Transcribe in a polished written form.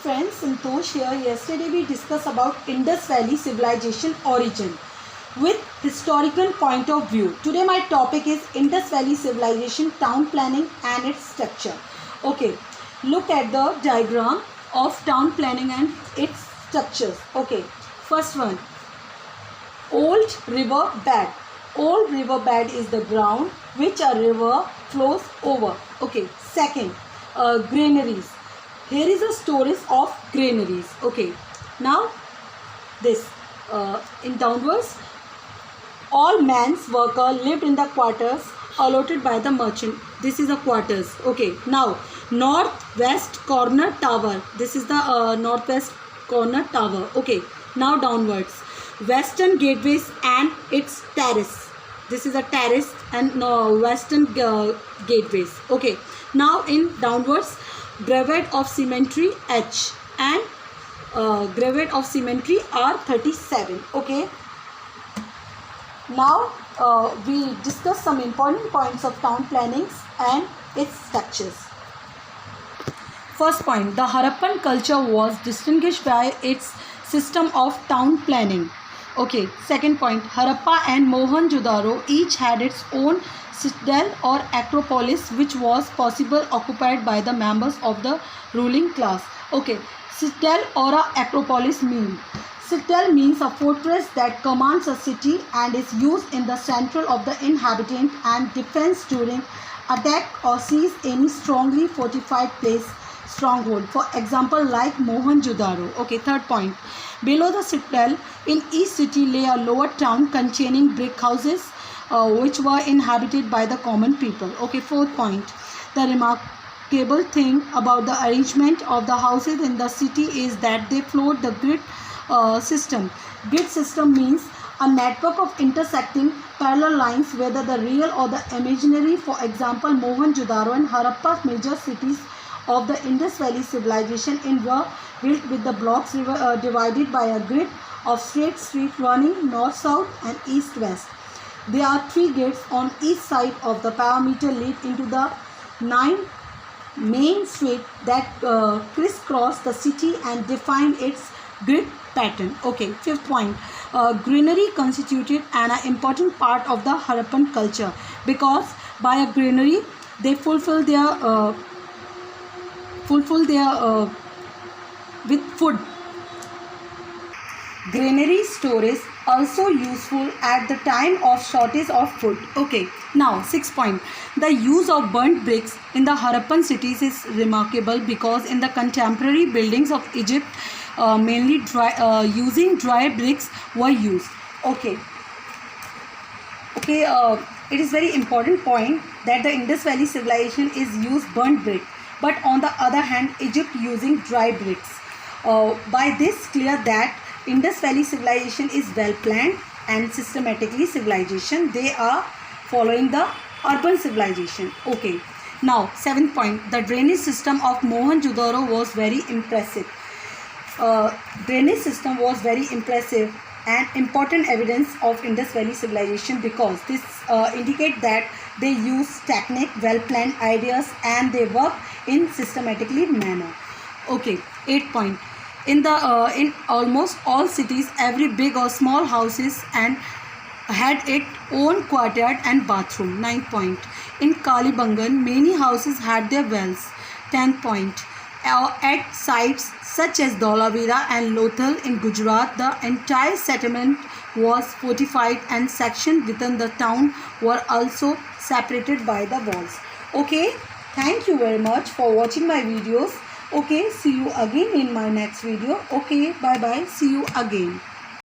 friends, Santosh here. Yesterday we discussed about Indus Valley civilization origin with historical point of view. Today my topic is Indus Valley civilization town planning and its structure. Okay, look at the diagram of town planning and its structures. Okay, first one, old river bed. Old river bed is the ground which a river flows over. Okay, second, granaries. Here is a storage of granaries. Okay, now this in downwards, all man's worker lived in the quarters allotted by the merchant. This is the quarters. Okay, now northwest corner tower. This is the northwest corner tower. Okay, now downwards, western gateways and its terrace. This is a terrace and western gateways. Okay, now in downwards, gravate of cemetery H and gravate of cemetery R37. Okay, now we discuss some important points of town plannings and its structures. First point, the Harappan culture was distinguished by its system of town planning. Okay, second point, Harappa and Mohenjo-daro each had its own citadel or acropolis which was possible occupied by the members of the ruling class. Okay, citadel or a acropolis mean. Citadel means a fortress that commands a city and is used in the central of the inhabitant and defense during attack or seize any strongly fortified place stronghold. For example, like Mohenjo-daro. Okay, third point. Below the citadel in each city lay a lower town containing brick houses which were inhabited by the common people. Okay, fourth point. The remarkable thing about the arrangement of the houses in the city is that they followed the grid system. Grid system means a network of intersecting parallel lines, whether the real or the imaginary. For example, Mohenjo-daro and Harappa's major cities of the Indus Valley civilization were built with the blocks divided by a grid of straight streets running north-south and east-west. There are 3 gates on each side of the parameter lead into the 9 main streets that crisscross the city and define its grid pattern. Okay, fifth point, granary constituted an important part of the Harappan culture because by a granary they fulfill their with food. Granary storage also useful at the time of shortage of food. Okay, now sixth point, the use of burnt bricks in the Harappan cities is remarkable because in the contemporary buildings of Egypt mainly using dry bricks were used. Okay, it is very important point that the Indus Valley civilization is used burnt brick, but on the other hand Egypt using dry bricks. By this clear that Indus Valley civilization is well planned and systematically civilization. They are following the urban civilization. Okay, now seventh point, the drainage system of Mohenjo-daro was very impressive. Drainage system was very impressive and important evidence of Indus Valley civilization because this indicate that they use technique, well planned ideas and they work in systematically manner. Okay, 8th point, in almost all cities every big or small houses and had its own courtyard and bathroom. 9th point, in Kalibangan many houses had their wells. 10th point, at sites such as Dholavira and Lothal in Gujarat, the entire settlement was fortified and sections within the town were also separated by the walls. Okay, thank you very much for watching my videos. Okay, see you again in my next video. Okay, bye bye, see you again.